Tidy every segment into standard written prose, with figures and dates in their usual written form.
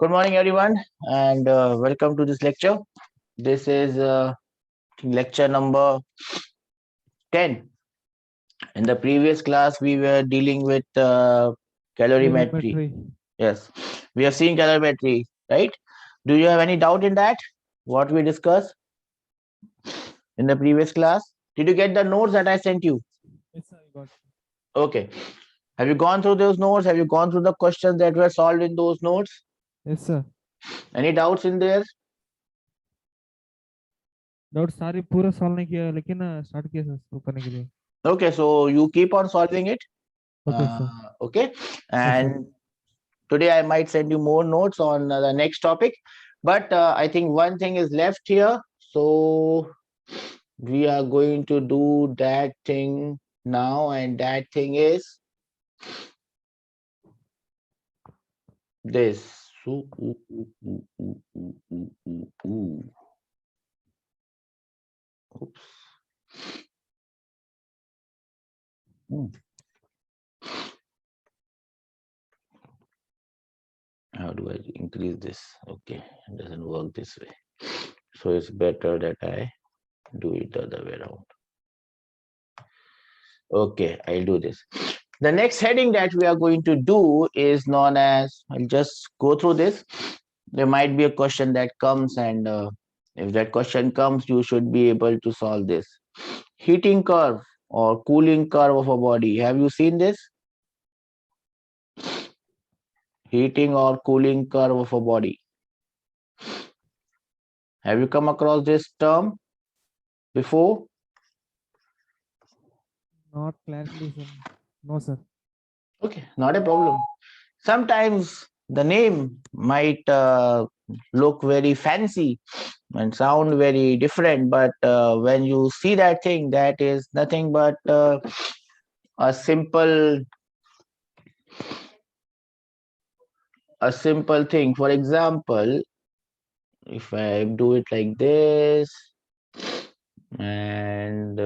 Good morning, everyone, and welcome to this lecture. This is lecture number 10. In the previous class, we were dealing with calorimetry. Calorimetry. Yes, we have seen calorimetry, right? Do you have any doubt in that? What we discussed in the previous class? Did you get the notes that I sent you? Yes, I got. Okay. Have you gone through those notes? Have you gone through the questions that were solved in those notes? Yes, sir. Any doubts in there? Doubt सारे पूरा solve नहीं किया लेकिन start किया sir शुरू करने के लिए. Okay, so you keep on solving it. Okay sir. Okay, and today I might send you more notes on the next topic, but I think one thing is left here, so we are going to do that thing now, and that thing is this. Oops. How do I increase this? Okay, it doesn't work this way, so it's better that I do it the other way around. Okay, I'll do this. The next heading that we are going to do is known as, I'll just go through this. There might be a question that comes, and if that question comes, you should be able to solve this. Heating curve or cooling curve of a body. Have you seen this? Heating or cooling curve of a body. Have you come across this term before? Not clarity, sir. No, sir. Okay, not a problem. Sometimes the name might look very fancy and sound very different, but when you see that thing, that is nothing but a simple thing. For example, if I do it like this, and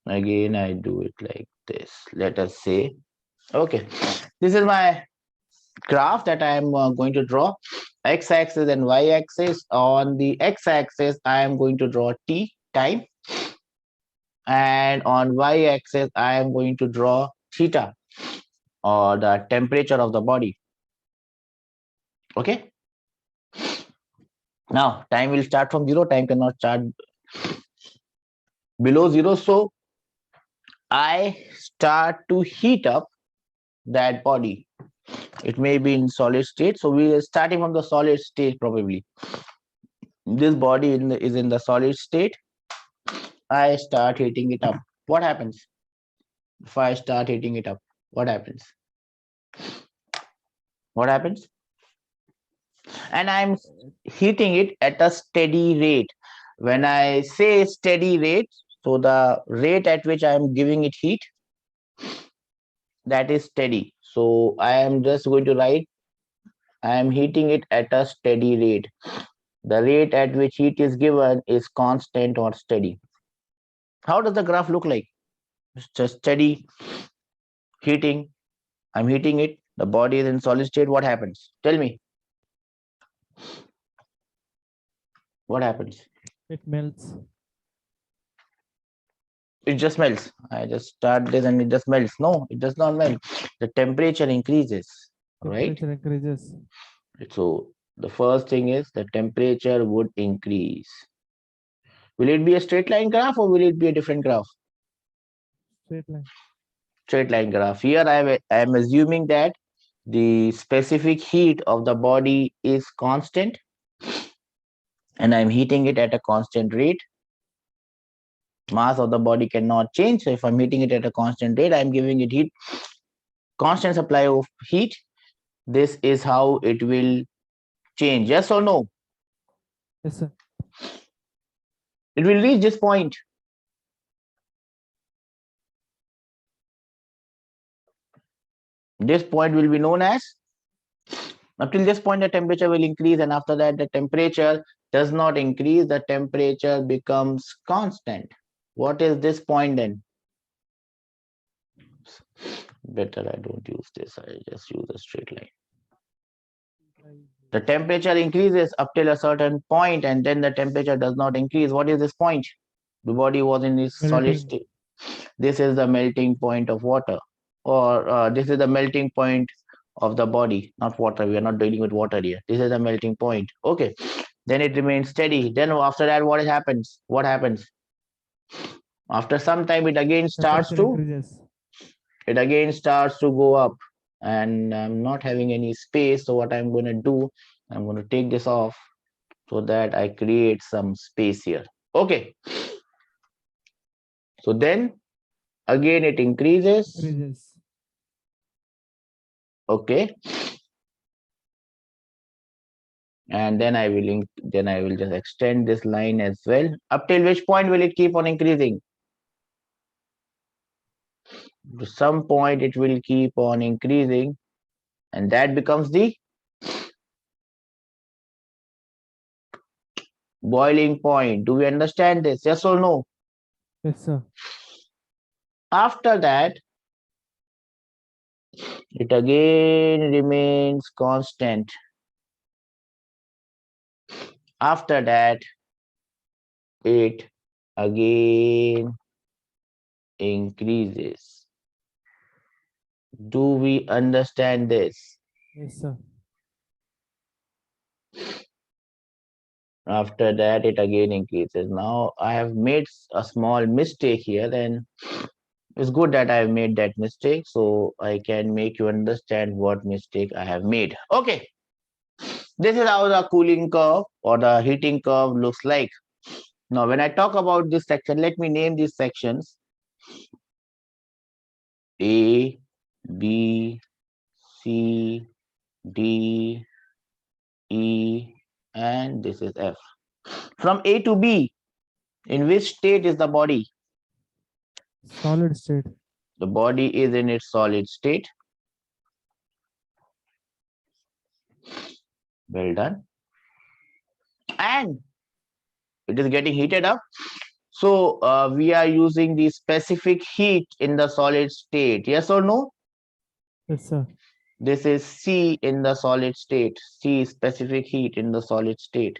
again I do it like this, let us say, okay, this is my graph that I am going to draw. X-axis and y-axis. On the x-axis, I am going to draw t, time, and on y-axis, I am going to draw theta, or the temperature of the body. Okay. Now, time will start from 0. Time cannot start below 0. So, I start to heat up that body. It may be in solid state. So, we are starting from the solid state probably. This body is in the solid state. I start heating it up. What happens? If I start heating it up, what happens? What happens? And I'm heating it at a steady rate. When I say steady rate, so the rate at which I am giving it heat, that is steady. So I am just going to write, I am heating it at a steady rate. The rate at which heat is given is constant or steady. How does the graph look like? It's just steady heating. I'm heating it. The body is in solid state. What happens? Tell me. What happens? It melts. It just melts. I just start this and it just melts. No, it does not melt. The temperature increases, right? Temperature increases. So the first thing is the temperature would increase. Will it be a straight line graph or will it be a different graph? Straight line. Straight line graph. Here I am assuming that the specific heat of the body is constant and I'm heating it at a constant rate. Mass of the body cannot change. So if I'm heating it at a constant rate, I'm giving it heat, constant supply of heat. This is how it will change. Yes or no? Yes, sir. It will reach this point. This point will be known as, up till this point, the temperature will increase, and after that, the temperature does not increase, the temperature becomes constant. What is this point then? Better I don't use this. I just use a straight line. The temperature increases up till a certain point, and then the temperature does not increase. What is this point? The body was in its solid Melting. state. This is the melting point of water, or this is the melting point of the body, not water. We are not dealing with water here. This is the melting point. Okay. Then it remains steady. Then after that, what happens? What happens? After some time, it again starts Temperature to increases. it again starts to go up, and I'm not having any space. So what I'm going to do, I'm going to take this off so that I create some space here. Okay. So then again it increases. Increases. Okay. And then I will just extend this line as well. Up till which point will it keep on increasing? To some point it will keep on increasing, and that becomes the boiling point. Do we understand this? Yes or no? Yes, sir. After that, it again remains constant. After that, it again increases. Do we understand this? Yes, sir. After that, it again increases. Now I have made a small mistake here, and it's good that I have made that mistake, so I can make you understand what mistake I have made. Okay. This is how the cooling curve or the heating curve looks like. Now, when I talk about this section, let me name these sections A, B, C, D, E, and this is F. From A to B, in which state is the body? Solid state. The body is in its solid state. Well done. And it is getting heated up. So we are using the specific heat in the solid state. Yes or no? Yes, sir. This is C in the solid state. C, specific heat in the solid state.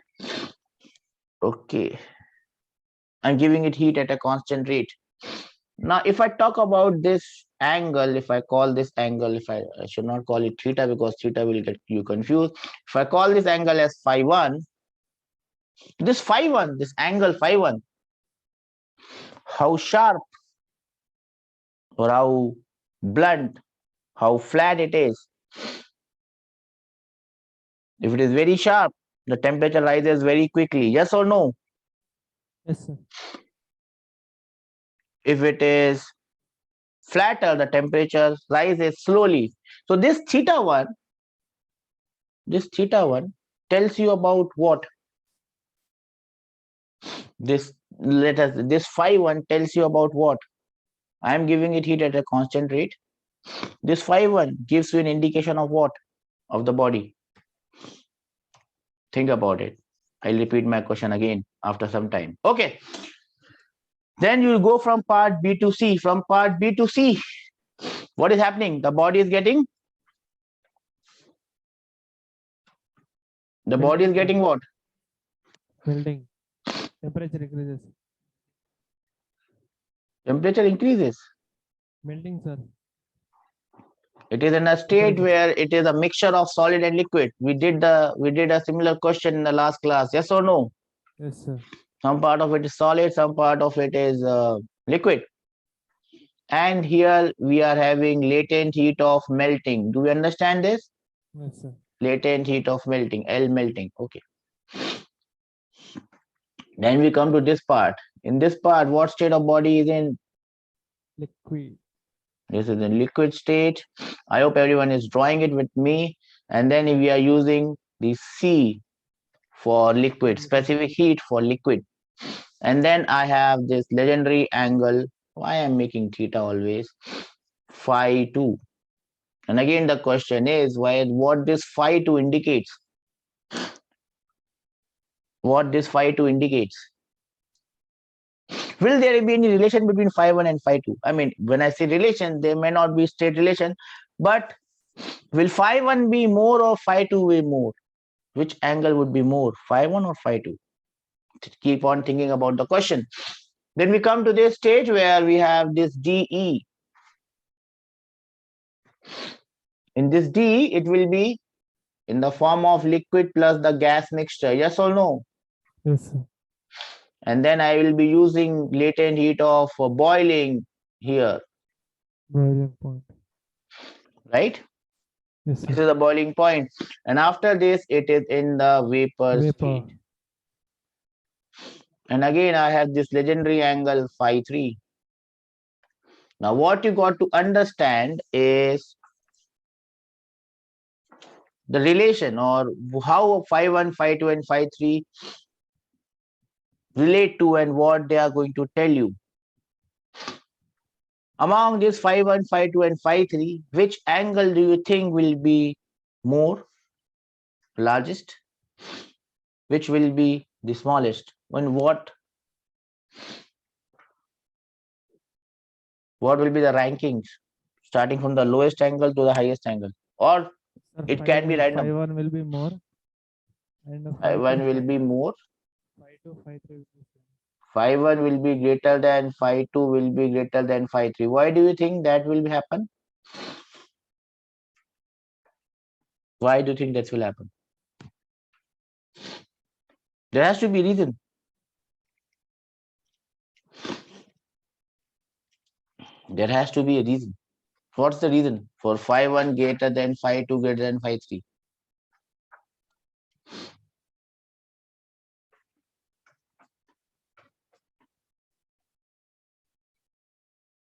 Okay. I'm giving it heat at a constant rate. Now, if I talk about this angle, if I call this angle, I should not call it theta because theta will get you confused. If I call this angle as phi 1, this angle phi 1, how sharp or how blunt, how flat it is. If it is very sharp, the temperature rises very quickly. Yes or no? Yes, sir. If it is flatter, the temperature rises slowly. So this theta 1 tells you about what? This phi 1 tells you about what? I am giving it heat at a constant rate. This phi 1 gives you an indication of what? Of the body. Think about it. I'll repeat my question again after some time. Okay. Then you'll go from part B to C. From part B to C, what is happening? The body is getting? The body is getting what? Melting. Temperature increases. Temperature increases. Melting, sir. It is in a state where it is a mixture of solid and liquid. We did a similar question in the last class. Yes or no? Yes, sir. Some part of it is solid, some part of it is liquid. And here we are having latent heat of melting. Do we understand this? Yes, sir. Latent heat of melting, L melting. Okay. Then we come to this part. In this part, what state of body is in? Liquid. This is in liquid state. I hope everyone is drawing it with me. And then we are using the C for liquid, specific heat for liquid. And then I have this legendary angle. Why I'm making theta always? Phi 2. And again, the question is what this phi 2 indicates. What this phi 2 indicates. Will there be any relation between phi1 and phi2? I mean, when I say relation, there may not be straight relation, but will phi1 be more or phi2 be more? Which angle would be more, phi1 or phi2? Keep on thinking about the question. Then we come to this stage where we have this DE. In this DE, it will be in the form of liquid plus the gas mixture. Yes or no? Yes, sir. And then I will be using latent heat of boiling here, Boiling point. right? Yes, This sir. is the boiling point. And after this, it is in the vapor Vapor. state. And again, I have this legendary angle phi3. Now, what you got to understand is the relation, or how phi1, phi2, and phi3 relate to and what they are going to tell you. Among this phi1, phi2, and phi3, which angle do you think will be more largest? Which will be the smallest? When what will be the rankings starting from the lowest angle to the highest angle? Or Sir, it can be random. 5-1 will be more, and Phi1 will be more. 5-2, 5-3 will be same. Phi1 will be greater than phi2 will be greater than phi3. Why do you think that will happen? Why do you think that will happen? There has to be a reason. There has to be a reason. What's the reason for phi1 greater than phi2 greater than phi3?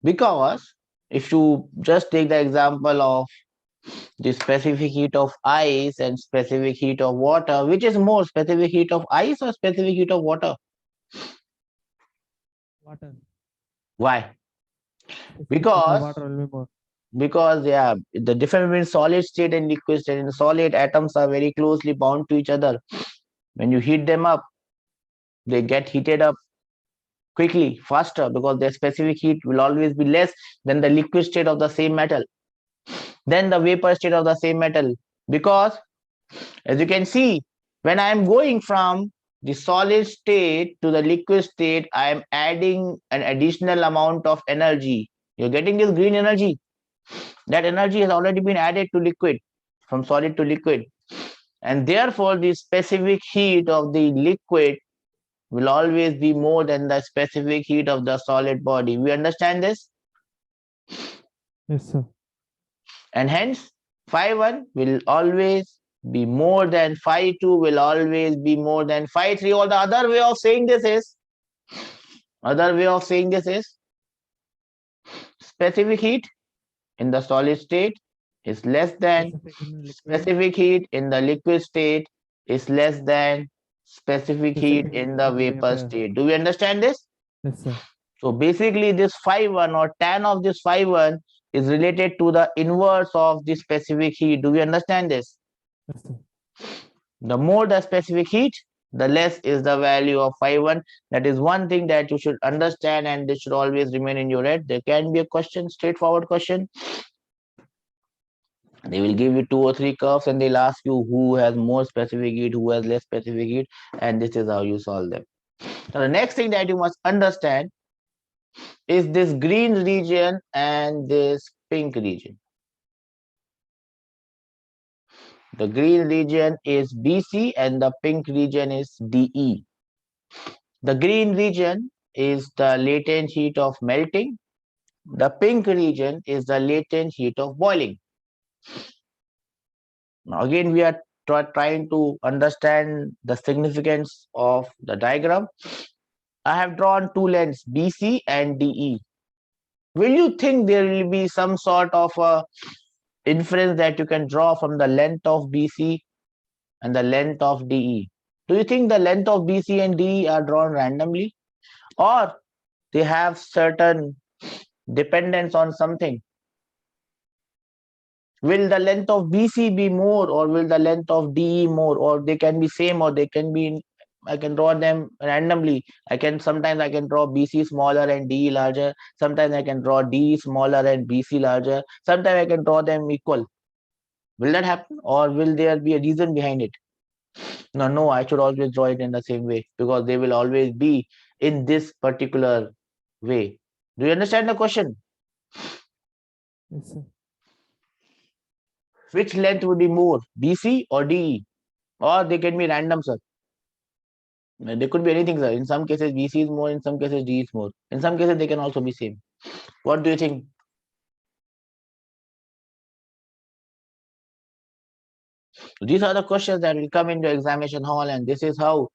Because if you just take the example of the specific heat of ice and specific heat of water, which is more, specific heat of ice or specific heat of water? Water. Why? Specific heat of Because water will be more. yeah, the difference between solid state and liquid state. In solid, atoms are very closely bound to each other. When you heat them up, they get heated up quickly, faster, because their specific heat will always be less than the liquid state of the same metal, than the vapor state of the same metal. Because as you can see, when I am going from the solid state to the liquid state, I am adding an additional amount of energy. You're getting this green energy. That energy has already been added to liquid, from solid to liquid. And therefore, the specific heat of the liquid will always be more than the specific heat of the solid body. We understand this? Yes, sir. And hence, phi1 will always be more than phi2 will always be more than phi3. Or the other way of saying this is, specific heat in the solid state is less than Specific in liquid. specific heat in the liquid state is less than specific heat Specific in the in vapor vapor. state. Do we understand this? Yes, sir. So basically, this phi1 or tan of this phi1 is related to the inverse of the specific heat. Do we understand this? Yes, sir. The more the specific heat, the less is the value of phi1. That is one thing that you should understand, and this should always remain in your head. There can be a question, straightforward question. They will give you 2 or 3 curves and they'll ask you who has more specific heat, who has less specific heat, and this is how you solve them. Now, the next thing that you must understand is this green region and this pink region. The green region is BC and the pink region is DE. The green region is the latent heat of melting. The pink region is the latent heat of boiling. Now again, we are trying to understand the significance of the diagram. I have drawn two lengths, BC and DE. Will you think there will be some sort of a inference that you can draw from the length of BC and the length of DE? Do you think the length of BC and DE are drawn randomly, or they have certain dependence on something? Will the length of BC be more, or will the length of DE more, or they can be same, or they can be I can draw them randomly. Sometimes I can draw BC smaller and DE larger. Sometimes I can draw DE smaller and BC larger. Sometimes I can draw them equal. Will that happen, or will there be a reason behind it? No, I should always draw it in the same way because they will always be in this particular way. Do you understand the question? Yes, sir. Which length would be more, BC or DE? Or they can be random, sir. They could be anything, sir. In some cases, BC is more, in some cases, DE is more. In some cases, they can also be same. What do you think? These are the questions that will come into examination hall, and this is how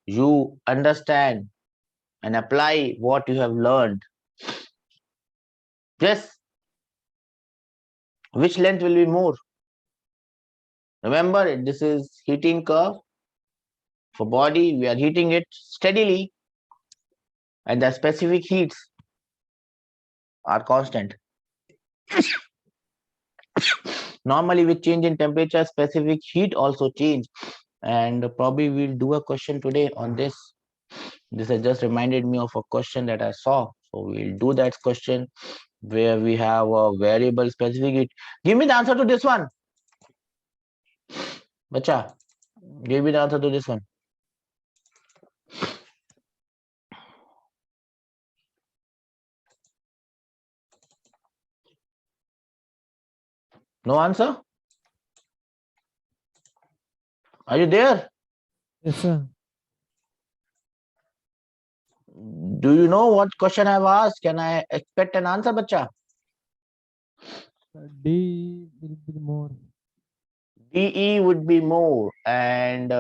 you understand and apply what you have learned. Yes. Which length will be more? Remember, this is heating curve for body. We are heating it steadily, and the specific heats are constant. Normally, with change in temperature, specific heat also change. And probably we'll do a question today on this. This has just reminded me of a question that I saw. So we'll do that question where we have a variable specific heat. Give me the answer to this one. Bacha, give me the answer to this one. No answer? Are you there? Yes, sir. Do you know what question I've asked? Can I expect an answer, bacha? D will be more. DE would be more. And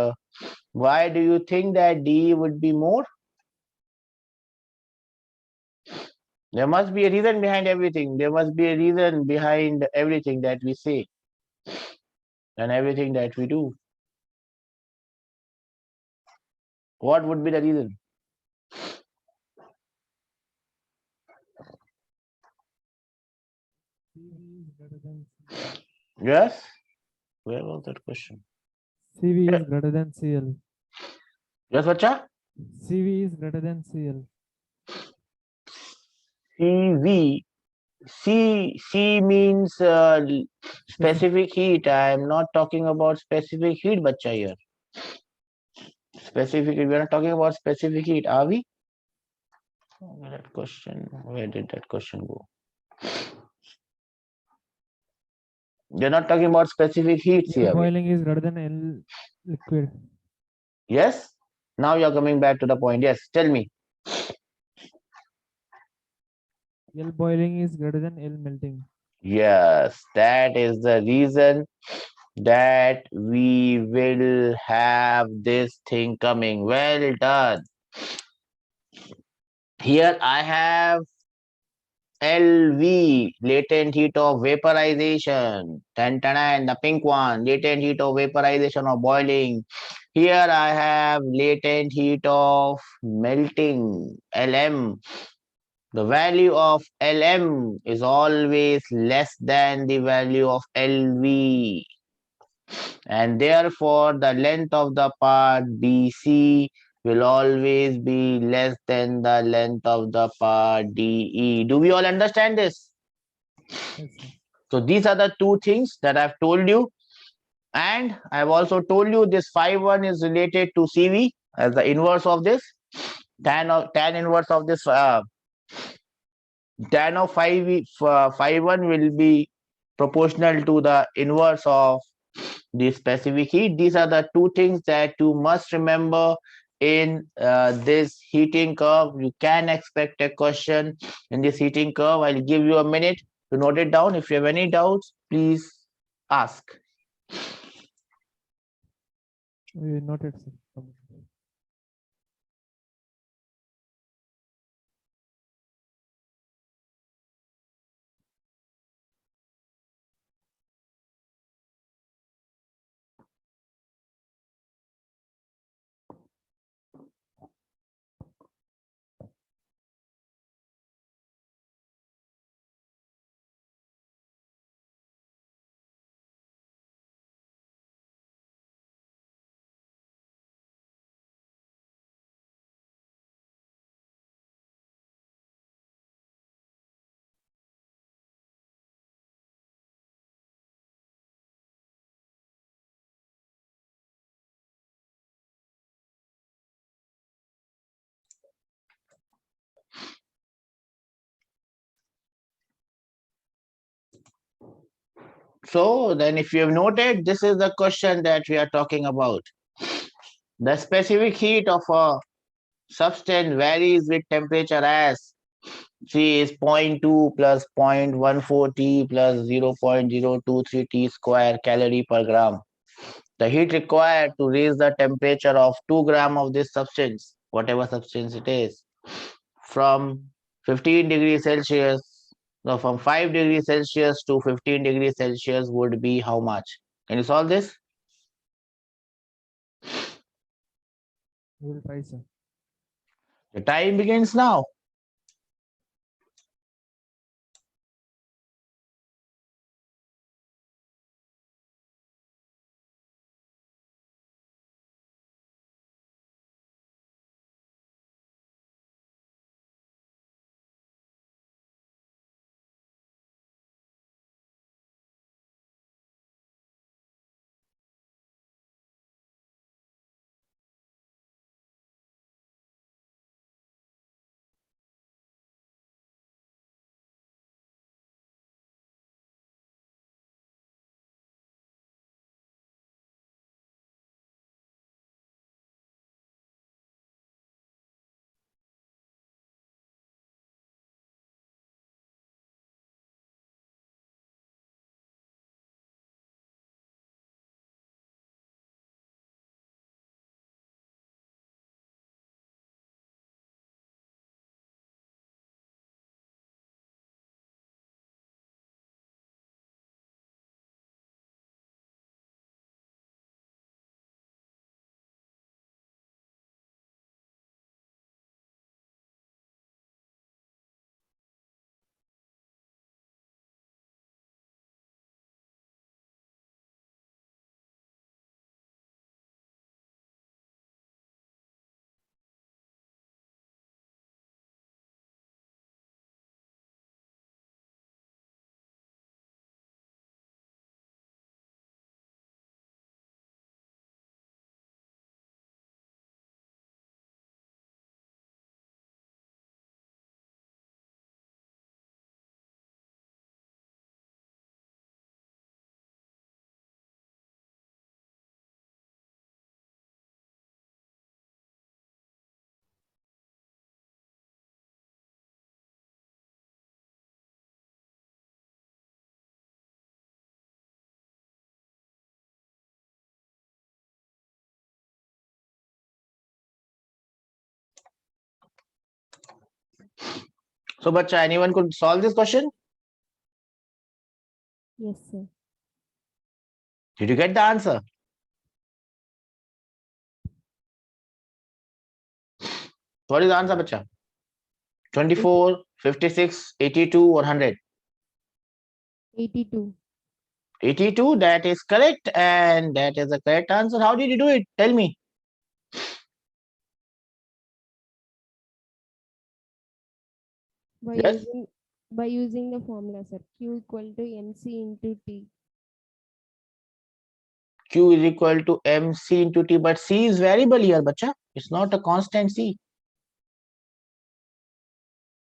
why do you think that DE would be more? There must be a reason behind everything. There must be a reason behind everything that we say and everything that we do. What would be the reason? CV is greater than Yes? Where was that question? CV is greater than CL. Yes, bacha? CV is greater than CL. CV. C means specific heat. I am not talking about specific heat, bacha here. Specific heat. We are not talking about specific heat, are we? That question. Where did that question go? You're not talking about specific heats L here. boiling is greater than L liquid. Yes? Now you're coming back to the point. Yes, tell me. L boiling is greater than L melting. Yes, that is the reason that we will have this thing coming. Well done. Here I have LV, latent heat of vaporization. And the pink one, latent heat of vaporization or boiling. Here I have latent heat of melting, LM. The value of LM is always less than the value of LV. And therefore, the length of the part BC will always be less than the length of the part DE. Do we all understand this? Yes, sir. So these are the two things that I've told you. And I've also told you this phi 1 is related to CV as the inverse of this. Tan inverse of this tan of phi 1 will be proportional to the inverse of the specific heat. These are the two things that you must remember in this heating curve. You can expect a question in this heating curve. I'll give you a minute to note it down. If you have any doubts, please ask. We noted, sir. So then if you have noted, this is the question that we are talking about. The specific heat of a substance varies with temperature as G is 0.2 plus 0.14 T plus 0.023 T square calorie per gram. The heat required to raise the temperature of 2 gram of this substance, whatever substance it is, from 15 degrees Celsius, no, from 5 degrees Celsius to 15 degrees Celsius would be how much? Can you solve this? We will try, sir. The time begins now. So, bacha, anyone could solve this question? Yes, sir. Did you get the answer? What is the answer, bacha? 24, 56, 82 or 100? 82. 82, that is correct, and that is the correct answer. How did you do it? Tell me. By Yes. using the formula, sir. Q equal to MC into T. Q is equal to MC into T, but C is variable here, bacha. It's not a constant C.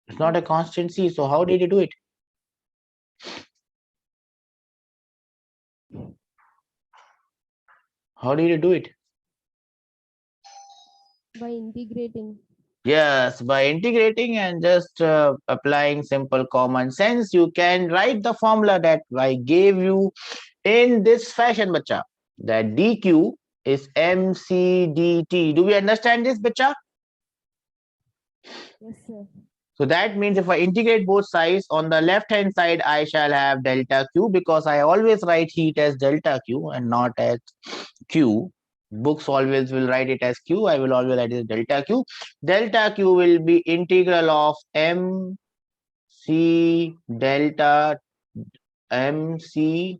It's not a constant C. So how did you do it? How did you do it? By integrating. Yes, by integrating and just applying simple common sense, you can write the formula that I gave you in this fashion, bacha. That dq is mc dt. Do we understand this, bacha? Yes, sir. So that means if I integrate both sides, on the left hand side, I shall have delta Q, because I always write heat as delta Q and not as Q. Books always will write it as Q. I will always write it as delta Q. Delta Q will be integral of m c delta m c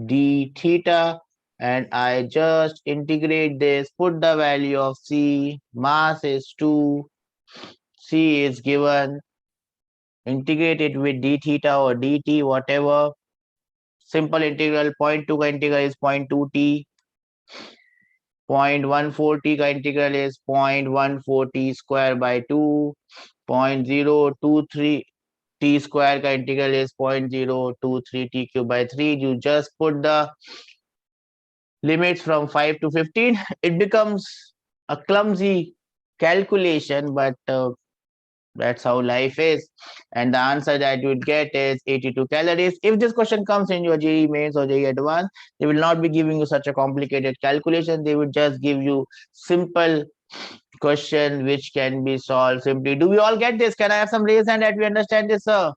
d theta, and I just integrate this, put the value of C, mass is 2, C is given, integrate it with d theta or dt, whatever. Simple integral, 0.2 का integral is 0.2 t, 0.14 t का integral is 0.14 t square by 2, 0.023 t square का integral is 0.023 t cube by 3. You just put the limits from 5 to 15. It becomes a clumsy calculation, but that's how life is. And the answer that you would get is 82 calories. If this question comes in your JEE Mains or JEE Advanced, they will not be giving you such a complicated calculation. They would just give you simple question which can be solved simply. Do we all get this? Can I have some raise hand that we understand this, sir?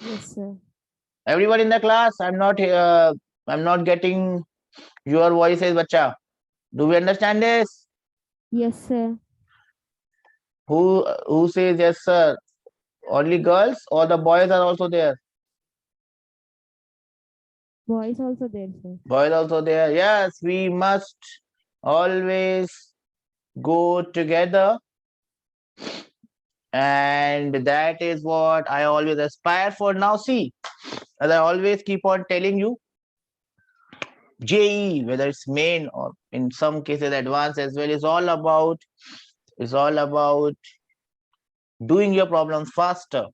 Yes, sir. Everyone in the class, I'm not getting your voices, bacha. Do we understand this? Yes, sir. Who says yes, sir? Only girls or the boys are also there? Boys also there, sir. Boys also there. Yes, we must always go together, and that is what I always aspire for. Now see, as I always keep on telling you, JEE, whether it's main or in some cases advanced as well, is all about doing your problems faster.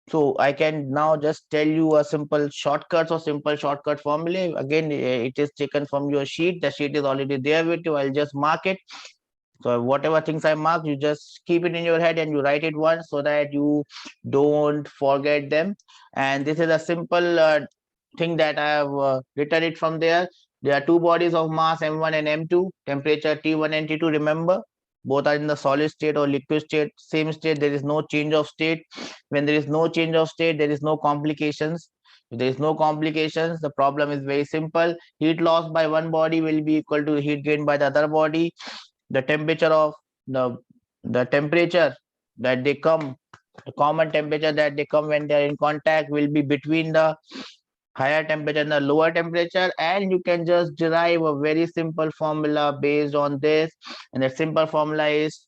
So I can now just tell you a simple shortcut formula. Again, it is taken from your sheet. The sheet is already there with you. I'll just mark it. So whatever things I mark, you just keep it in your head and you write it once so that you don't forget them. And this is a simple thing that I have written it from there. There are two bodies of mass M1 and M2, temperature T1 and T2. Remember, both are in the solid state or liquid state, same state. There is no change of state. When there is no change of state, there is no complications. If there is no complications, the problem is very simple. Heat loss by one body will be equal to heat gain by the other body. The temperature of the temperature that they come, the common temperature that they come when they are in contact will be between the higher temperature and the lower temperature, and you can just derive a very simple formula based on this, and that simple formula is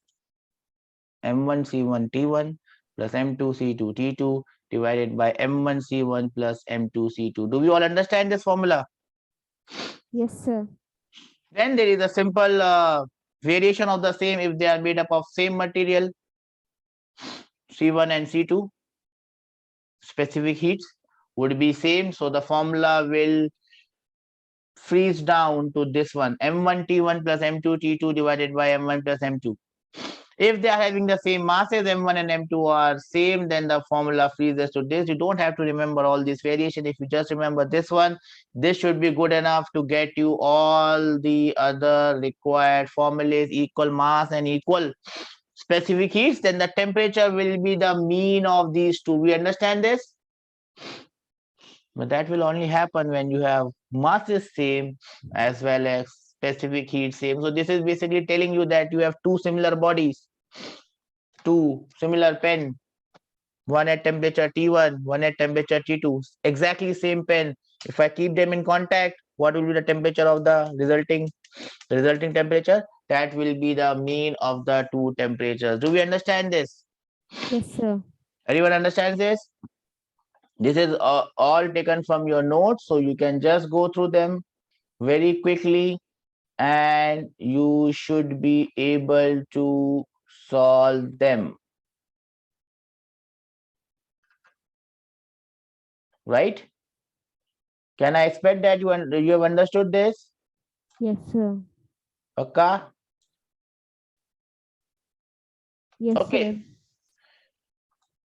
M1C1T1 plus M2C2T2 divided by M1C1 plus M2C2. Do we all understand this formula? Yes, sir. Then there is a simple variation of the same if they are made up of same material, C1 and C2. Specific heats would be same, so the formula will freeze down to this one, M1T1 plus M2T2 divided by M1 plus M2. If they are having the same masses, M1 and M2 are same, then the formula freezes to this. You don't have to remember all this variation. If you just remember this one, this should be good enough to get you all the other required formulas, equal mass and equal specific heats. Then the temperature will be the mean of these two. We understand this? But that will only happen when you have masses same as well as specific heat same. So this is basically telling you that you have two similar bodies, two similar pen, one at temperature T1, one at temperature T2, exactly same pen. If I keep them in contact, what will be the temperature of the resulting temperature? That will be the mean of the two temperatures. Do we understand this? Yes, sir. Everyone understands this? This is all taken from your notes, so you can just go through them very quickly and you should be able to solve them. Right? Can I expect that you have understood this? Yes, sir. Okay. Yes, Okay. sir.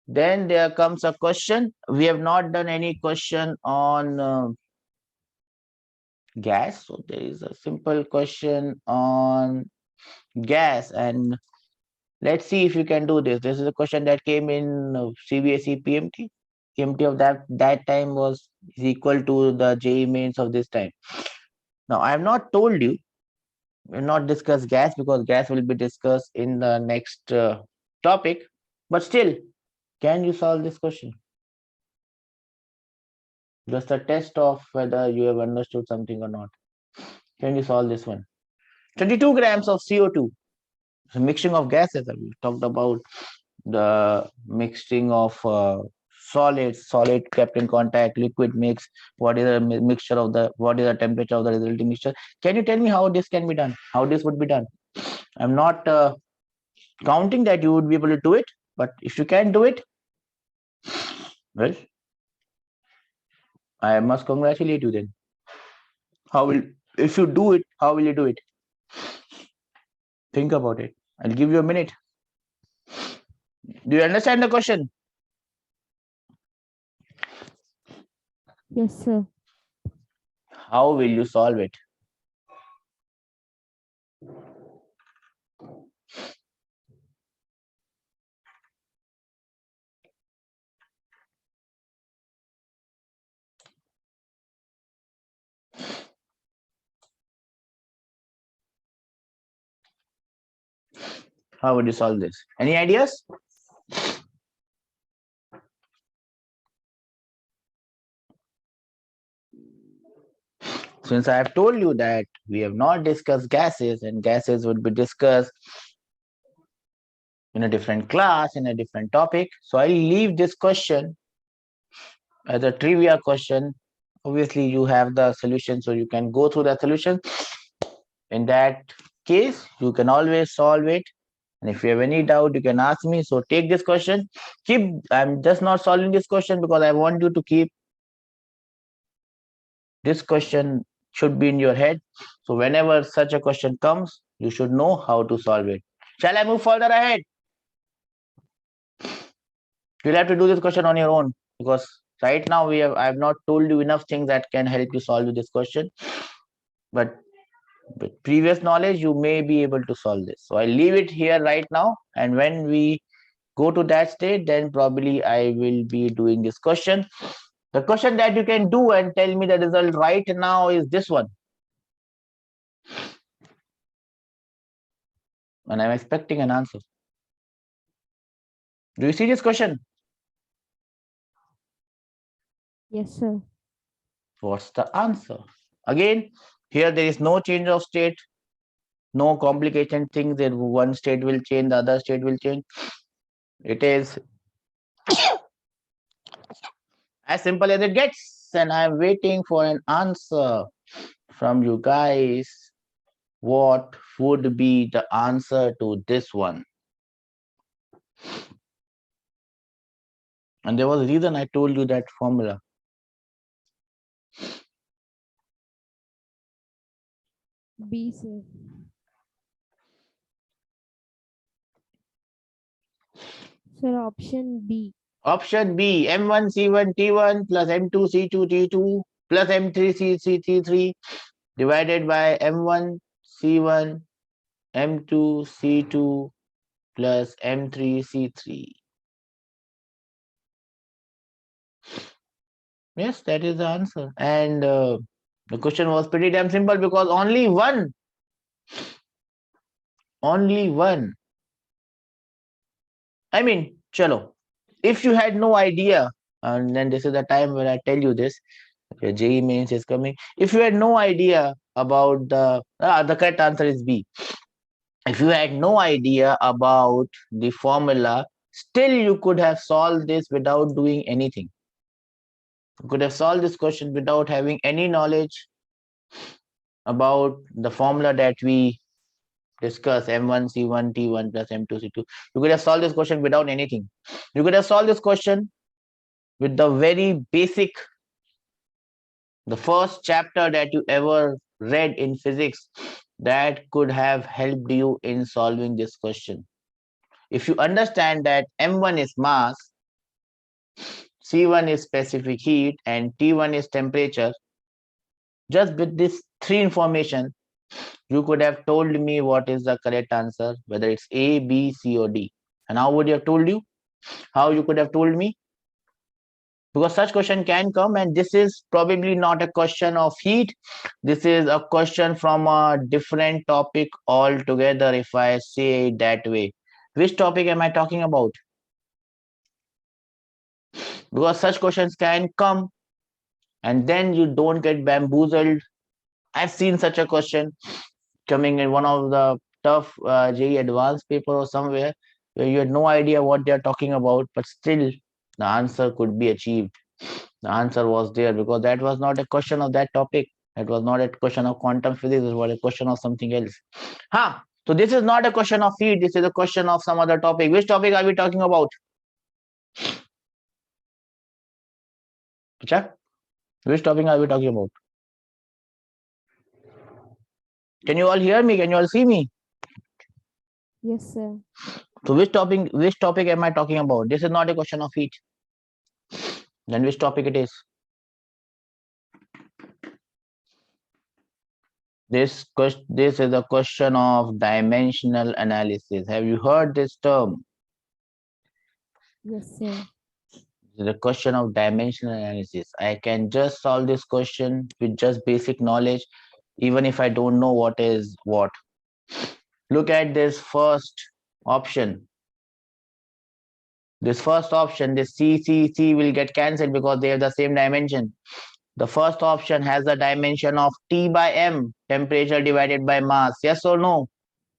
Then there comes a question. We have not done any question on gas. So there is a simple question on gas, and let's see if you can do this. This is a question that came in CBSE PMT. PMT of that time was equal to the JEE Mains of this time. Now I have not told you, we will not discuss gas because gas will be discussed in the next topic. But still, can you solve this question? Just a test of whether you have understood something or not. Can you solve this one? 22 grams of CO2. So mixing of gases. We talked about the mixing of solid kept in contact, liquid mix. What is the mixture of what is the temperature of the resulting mixture? Can you tell me how this can be done? How this would be done? I'm not counting that you would be able to do it. But if you can't do it, well, I must congratulate you then. If you do it, how will you do it? Think about it. I'll give you a minute. Do you understand the question? Yes, sir. How will you solve it? How would you solve this? Any ideas? Since I have told you that we have not discussed gases, and gases would be discussed in a different class, in a different topic, so I'll leave this question as a trivia question. Obviously, you have the solution, so you can go through the solution. In that case, you can always solve it. And if you have any doubt, you can ask me. So take this question. I'm just not solving this question because I want you to keep this question should be in your head. So whenever such a question comes, you should know how to solve it. Shall I move further ahead? You'll have to do this question on your own because right now I have not told you enough things that can help you solve this question. But with previous knowledge, you may be able to solve this. So I'll leave it here right now. And when we go to that state, then probably I will be doing this question. The question that you can do and tell me the result right now is this one. And I'm expecting an answer. Do you see this question? Yes, sir. What's the answer? Again, here there is no change of state, no complication things that one state will change, the other state will change. It is as simple as it gets, and I'm waiting for an answer from you guys. What would be the answer to this one? And there was a reason I told you that formula. B, sir. Sir, option B. Option B, M1C1T1 plus M2C2T2 plus M3C3 divided by M1C1 M2C2 plus M3C3. Yes, that is the answer. And the question was pretty damn simple because only one. I mean, chalo. If you had no idea, and then this is the time when I tell you this, your JEE Mains is coming. If you had no idea about the correct answer is B. If you had no idea about the formula, still you could have solved this without doing anything. You could have solved this question without having any knowledge about the formula that we discuss, M1C1T1 plus M2C2. You could have solved this question without anything. You could have solved this question with the very basic, the first chapter that you ever read in physics that could have helped you in solving this question. If you understand that M1 is mass, C1 is specific heat, and T1 is temperature, just with this three information, you could have told me what is the correct answer, whether it's A, B, C, or D. And how would you have told you? How you could have told me? Because such question can come, and this is probably not a question of heat. This is a question from a different topic altogether, if I say it that way. Which topic am I talking about? Because such questions can come and then you don't get bamboozled. I've seen such a question coming in one of the tough JEE advanced paper or somewhere where you had no idea what they're talking about, but still the answer could be achieved. The answer was there because that was not a question of that topic. It was not a question of quantum physics. It was a question of something else. So this is not a question of heat. This is a question of some other topic. Which topic are we talking about? Which topic are we talking about? Can you all hear me? Can you all see me? Yes, sir. So which topic am I talking about? This is not a question of heat. Then which topic it is? This is a question of dimensional analysis. Have you heard this term? Yes, sir. The question of dimensional analysis. I can just solve this question with just basic knowledge, even if I don't know what is what. Look at this first option. This first option, this C will get cancelled because they have the same dimension. The first option has the dimension of T by M, temperature divided by mass. Yes or no?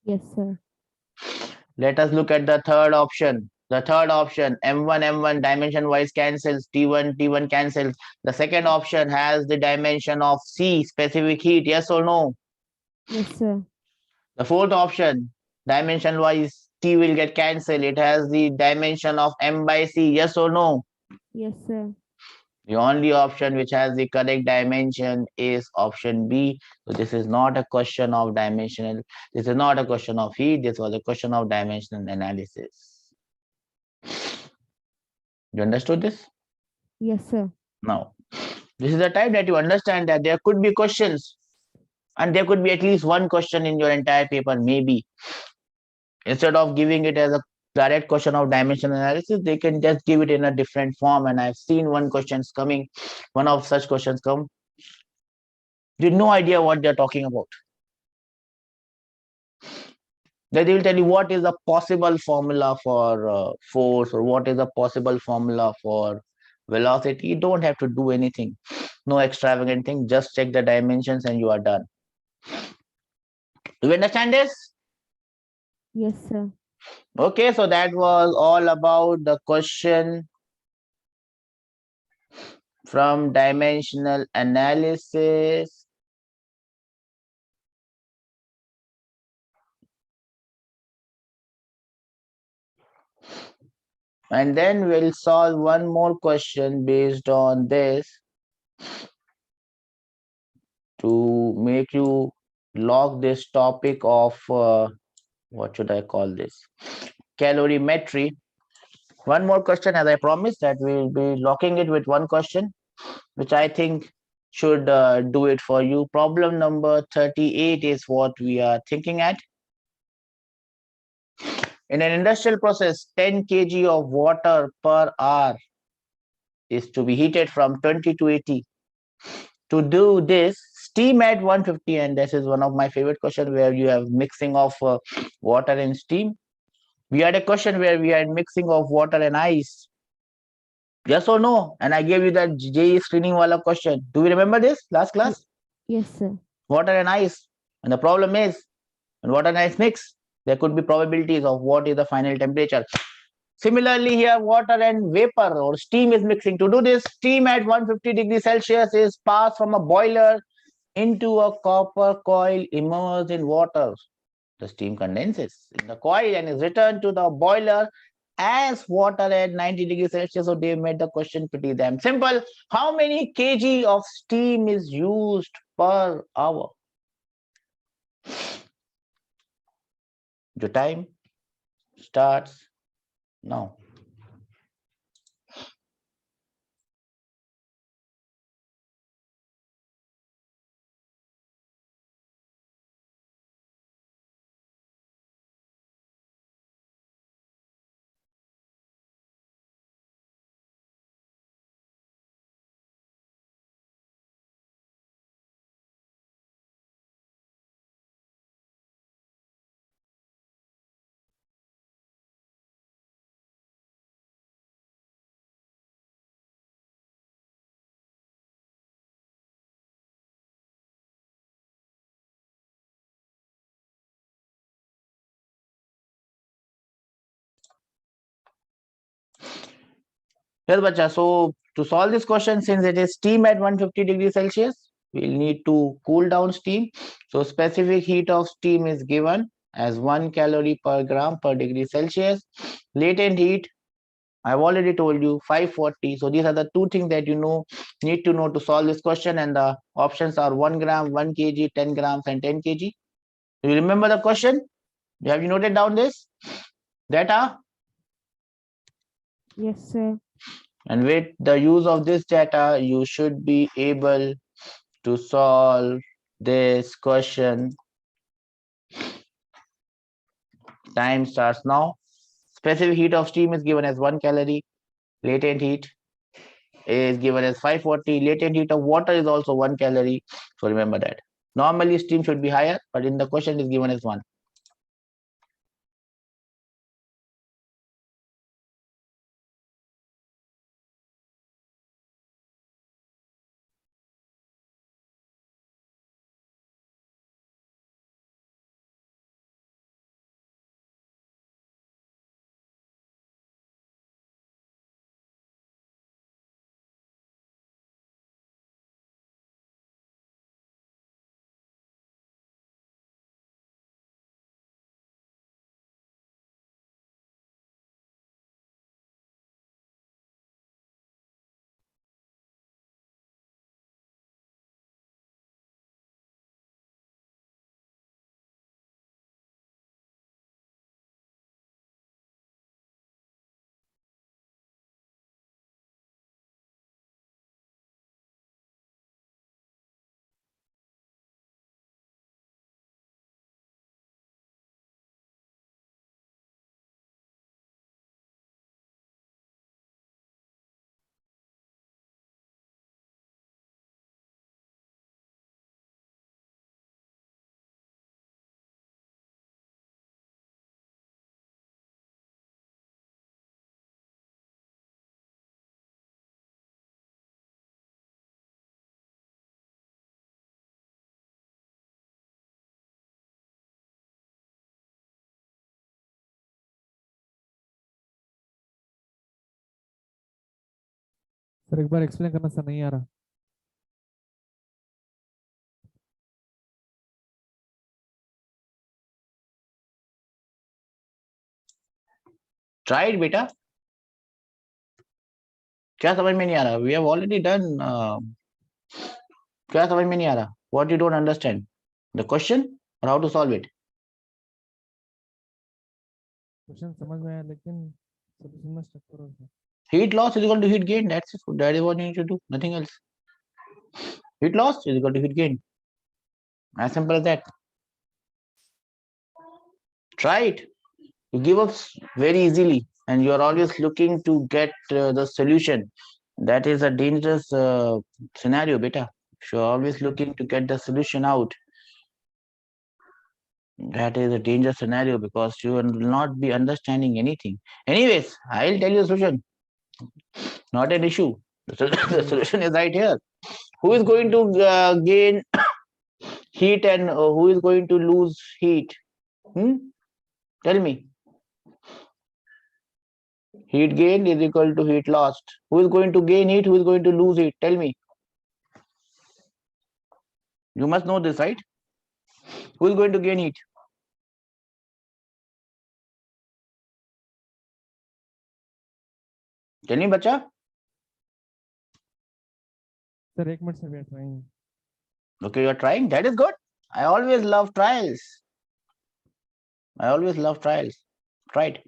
Yes, sir. Let us look at the third option. The third option, M1 dimension wise cancels, T1 cancels. The second option has the dimension of C, specific heat. Yes or no? Yes, sir. The fourth option, dimension wise T will get cancelled. It has the dimension of M by C. Yes or no? Yes, sir. The only option which has the correct dimension is option B. So this is not a question of dimensional. This is not a question of heat. This was a question of dimensional analysis. You understood this? Yes, sir. Now, this is the time that you understand that there could be questions, and there could be at least one question in your entire paper, maybe. Instead of giving it as a direct question of dimensional analysis, they can just give it in a different form. And I've seen one of such questions come. You have no idea what they're talking about. They will tell you what is the possible formula for force, or what is the possible formula for velocity. You don't have to do anything, no extravagant thing. Just check the dimensions and you are done. Do you understand this? Yes, sir. Okay, so that was all about the question from dimensional analysis. And then we'll solve one more question based on this to make you log this topic of what should I call this? Calorimetry. One more question, as I promised, that we'll be locking it with one question, which I think should do it for you. Problem number 38 is what we are thinking at. In an industrial process, 10 kg of water per hour is to be heated from 20 to 80. To do this, steam at 150, and this is one of my favorite questions where you have mixing of water and steam. We had a question where we had mixing of water and ice. Yes or no? And I gave you that JEE screening wala question. Do you remember this last class? Yes, sir. Water and ice. And the problem is, when water and ice mix, there could be probabilities of what is the final temperature. Similarly, here water and vapor or steam is mixing. To do this, steam at 150 degrees Celsius is passed from a boiler into a copper coil immersed in water. The steam condenses in the coil and is returned to the boiler as water at 90 degrees Celsius. So they made the question pretty damn simple. How many kg of steam is used per hour? The time starts now. Yes, bacha. So to solve this question, since it is steam at 150 degrees Celsius, we'll need to cool down steam. So specific heat of steam is given as 1 calorie per gram per degree Celsius. Latent heat, I've already told you 540. So these are the two things that you need to know to solve this question, and the options are 1 gram, 1 kg, 10 grams, and 10 kg. Do you remember the question? Have you noted down this data? Yes, sir. And with the use of this data, you should be able to solve this question. Time starts now. Specific heat of steam is given as 1 calorie. Latent heat is given as 540. Latent heat of water is also 1 calorie. So remember that. Normally steam should be higher, but in the question is given as 1. Sir एक बार explain करना sir, नहीं आ रहा. Try it, beta. क्या समझ में नहीं आ रहा? We have already done. क्या समझ में नहीं आ रहा? What you don't understand? The question or how to solve it? Question समझ में आया लेकिन सॉल्यूशन में स्टक करो sir. Heat loss is equal to heat gain. That's it. That is what you need to do. Nothing else. Heat loss is equal to heat gain. As simple as that. Try it. You give up very easily, and you are always looking to get the solution. That is a dangerous scenario, beta. If you are always looking to get the solution out, that is a dangerous scenario because you will not be understanding anything. Anyways, I'll tell you the solution. Not an issue. The solution is right here. Who is going to gain heat and who is going to lose heat? Tell me. Heat gain is equal to heat lost. Who is going to gain heat? Who is going to lose heat? Tell me. You must know this, right? Who is going to gain heat? Tell me, bacha. Sir एक minute sir, we are trying. Okay, you are trying. That is good. I always love trials. I always love trials. Try it.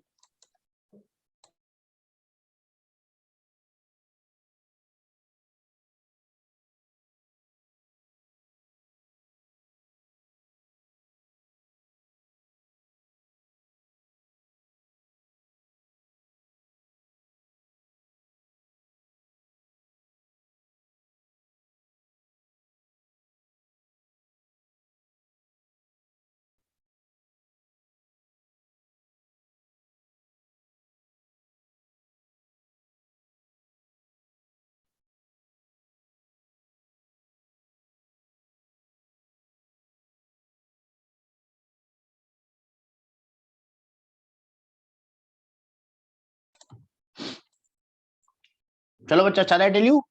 Chalo, bacha, shall I tell you?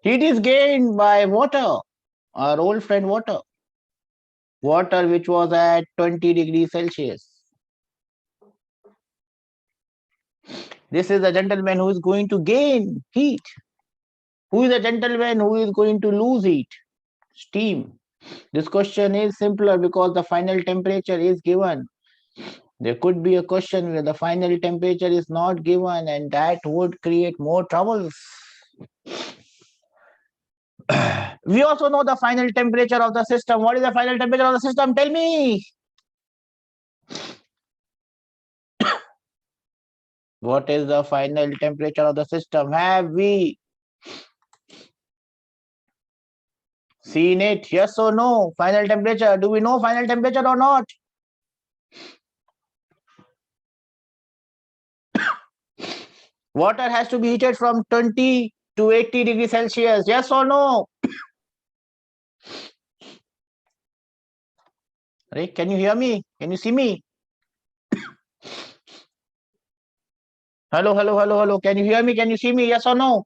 Heat is gained by water, our old friend water. water which was at 20 degrees Celsius. This is the gentleman who is going to gain heat. Who is the gentleman who is going to lose heat? Steam. This question is simpler because the final temperature is given. There could be a question where the final temperature is not given, and that would create more troubles. We also know the final temperature of the system. What is the final temperature of the system? Tell me. What is the final temperature of the system? Have we seen it? Yes or no? Final temperature. Do we know final temperature or not? Water has to be heated from 20 to 80 degrees Celsius. Yes or no? Right? Can you hear me? Can you see me? Hello, hello, hello, hello. Can you hear me? Can you see me? Yes or no?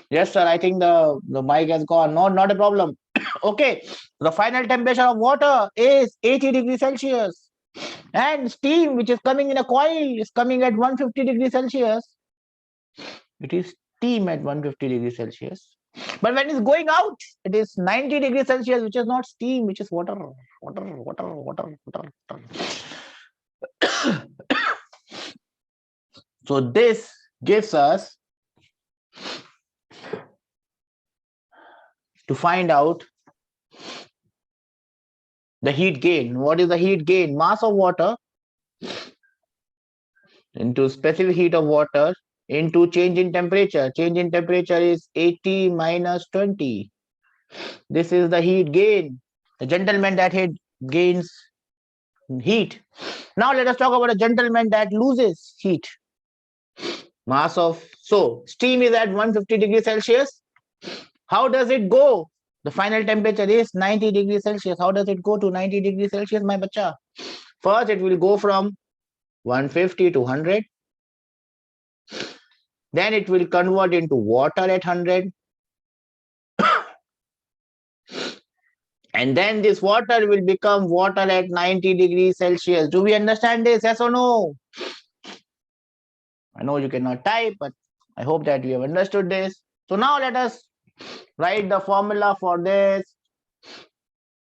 Yes, sir. I think the mic has gone. No, not a problem. Okay. The final temperature of water is 80 degrees Celsius. And steam, which is coming in a coil, is coming at 150 degrees Celsius. It is steam at 150 degrees Celsius. But when it's going out, it is 90 degrees Celsius, which is not steam, which is water. So this gives us to find out the heat gain. What is the heat gain? Mass of water into specific heat of water into change in temperature. Change in temperature is 80 minus 20. This is the heat gain. The gentleman that gains heat. Now let us talk about a gentleman that loses heat. Mass of, so steam is at 150 degrees Celsius. How does it go? The final temperature is 90 degrees Celsius. How does it go to 90 degrees Celsius, my bacha? First, it will go from 150 to 100. Then it will convert into water at 100. And then this water will become water at 90 degrees Celsius. Do we understand this? Yes or no? I know you cannot type, but I hope that you have understood this. So now let us write the formula for this.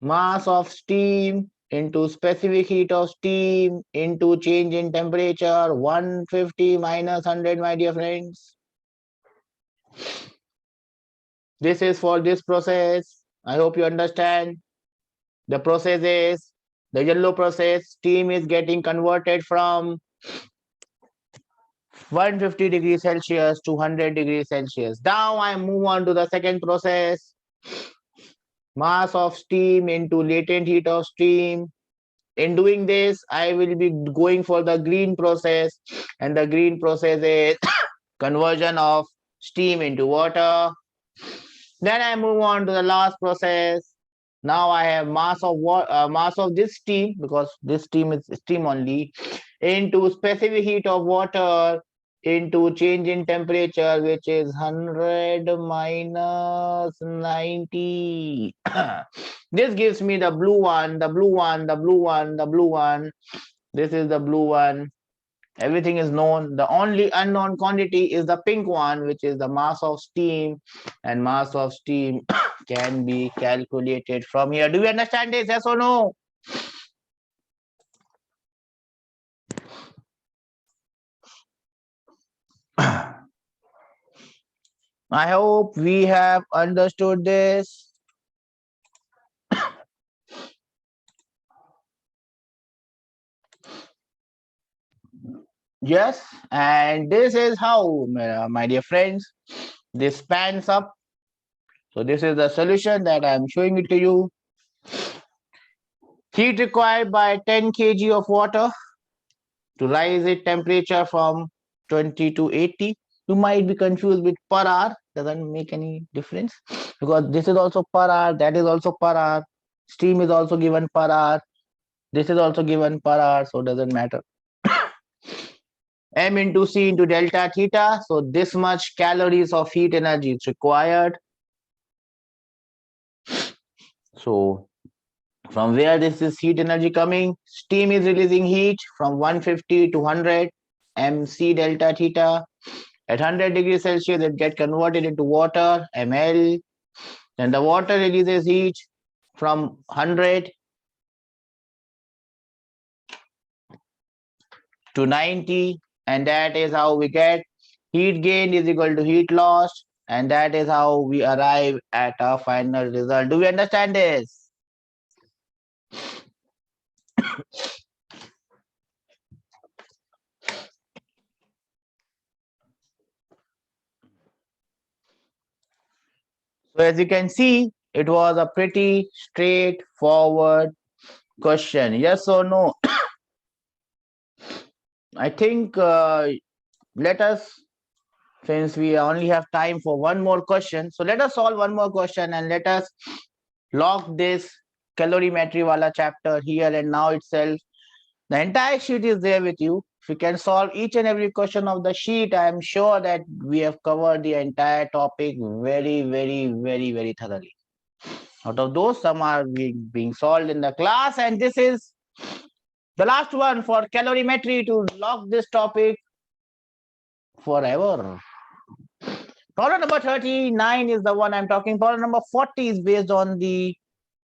Mass of steam into specific heat of steam into change in temperature, 150 minus 100, my dear friends. This is for this process. I hope you understand. The process is the yellow process. Steam is getting converted from 150 degrees Celsius to 100 degrees Celsius. Now I move on to the second process. Mass of steam into latent heat of steam. In doing this, I will be going for the green process, and the green process is conversion of steam into water. Then I move on to the last process. Now I have mass of this steam, because this steam is steam only, into specific heat of water into change in temperature, which is 100 minus 90. This gives me the blue one, the blue one, the blue one, the blue one. This is the blue one. Everything is known. The only unknown quantity is the pink one, which is the mass of steam, and mass of steam can be calculated from here. Do you understand this? Yes or no? I hope we have understood this. Yes, and this is how, my dear friends, this spans up. So this is the solution that I am showing it to you. Heat required by 10 kg of water to rise its temperature from 20 to 80. You might be confused with per hour. Doesn't make any difference, because this is also per hour, that is also per hour. Steam is also given per hour. This is also given per hour, so it doesn't matter. M into C into delta theta. So this much calories of heat energy is required. So From where this is heat energy coming? Steam is releasing heat from 150 to 100 mc delta theta. At 100 degrees Celsius, it gets converted into water, ml. Then the water releases heat from 100 to 90, and that is how we get heat gain is equal to heat loss, and that is how we arrive at our final result. Do we understand this? So as you can see, it was a pretty straightforward question. Yes or no? I think let us, since we only have time for one more question, so let us solve one more question and let us lock this calorimetry wala chapter here and now itself. The entire sheet is there with you. If you can solve each and every question of the sheet, I am sure that we have covered the entire topic very, very, very, very thoroughly. Out of those, some are being solved in the class, and this is the last one for calorimetry to lock this topic forever. Problem number 39 is the one I'm talking. Problem number 40 is based on the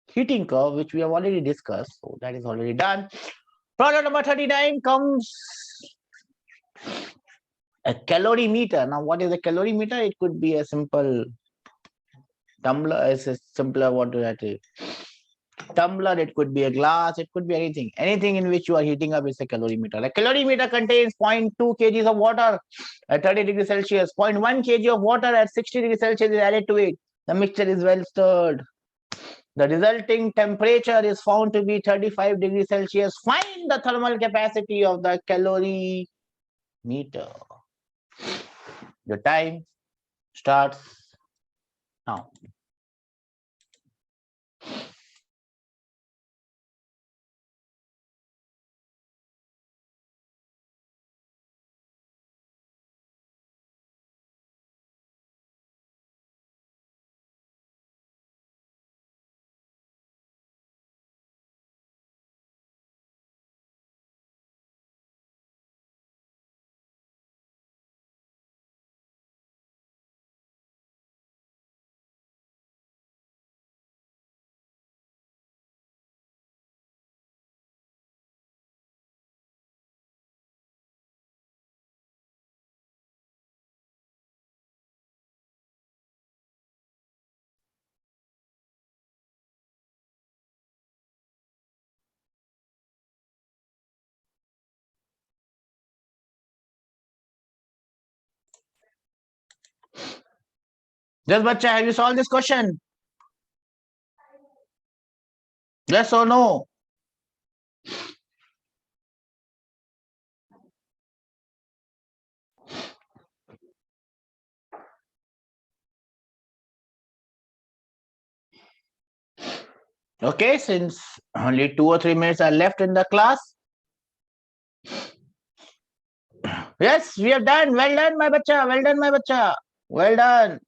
heating curve, which we have already discussed. So that is already done. Problem number 39 comes a calorimeter. Now, what is a calorimeter? It could be a simple tumbler, it's a simpler what to that tumbler, it could be a glass, it could be anything. Anything in which you are heating up is a calorimeter. A calorimeter contains 0.2 kgs of water at 30 degrees Celsius. 0.1 kg of water at 60 degrees Celsius is added to it. The mixture is well stirred. The resulting temperature is found to be 35 degrees Celsius. Find the thermal capacity of the calorimeter. Your time starts now. Yes, Bacha, have you solved this question? Yes or no? Okay, since only 2 or 3 minutes are left in the class. Yes, we have done. Well done, my bacha. Well done, my bacha. Well done.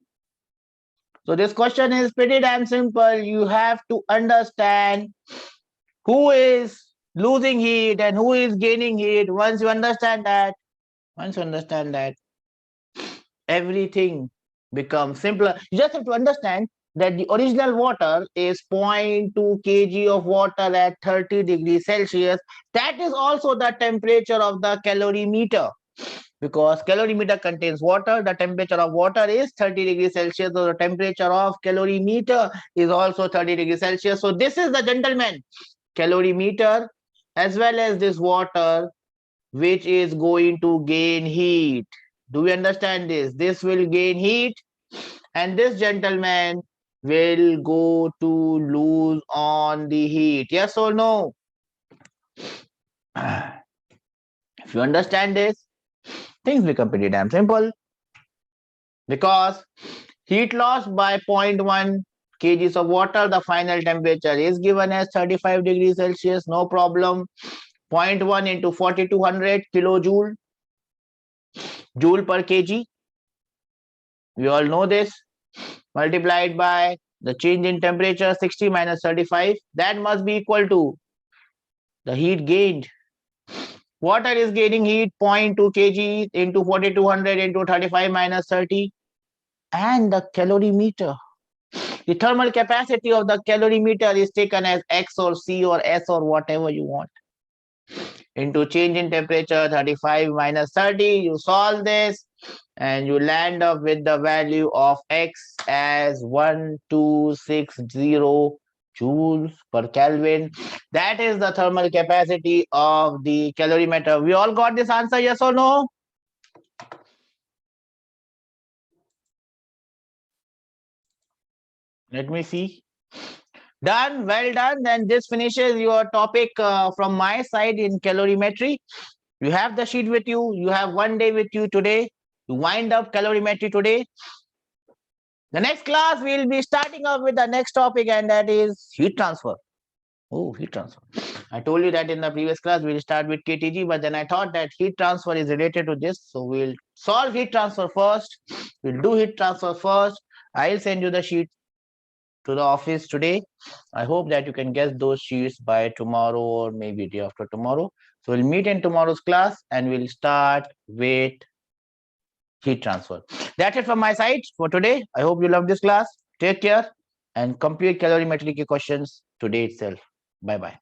So this question is pretty damn simple. You have to understand who is losing heat and who is gaining heat. Once you understand that, everything becomes simpler. You just have to understand that the original water is 0.2 kg of water at 30 degrees Celsius. That is also the temperature of the calorimeter. Because calorimeter contains water, the temperature of water is 30 degrees Celsius. So the temperature of calorimeter is also 30 degrees Celsius. So this is the gentleman calorimeter as well as this water which is going to gain heat. Do we understand this? This will gain heat and this gentleman will go to lose on the heat. Yes or no? If you understand this, things become pretty damn simple. Because heat loss by 0.1 kgs of water, the final temperature is given as 35 degrees Celsius, no problem. 0.1 into 4200 kilojoule, joule per kg. We all know this. Multiplied by The change in temperature 60 minus 35, that must be equal to the heat gained. Water is gaining heat 0.2 kg into 4200 into 35 minus 30. And the calorimeter. The thermal capacity of the calorimeter is taken as X or C or S or whatever you want. Into change in temperature 35 minus 30. You solve this and you land up with the value of X as 1260 joules per Kelvin. That is the thermal capacity of the calorimeter. We all got this answer, yes or no? Let me see. Done, well done. Then this finishes your topic from my side in calorimetry. You have the sheet with you. You have 1 day with you today. You wind up calorimetry today. The next class we'll be starting off with the next topic, and that is heat transfer. Oh, heat transfer. I told you that in the previous class we'll start with KTG, but then I thought that heat transfer is related to this. So we'll solve heat transfer first. We'll do heat transfer first. I'll send you the sheet to the office today. I hope that you can get those sheets by tomorrow or maybe day after tomorrow. So we'll meet in tomorrow's class and we'll start with heat transfer. That's it from my side for today. I hope you love this class. Take care and complete calorimetry questions today itself. Bye-bye.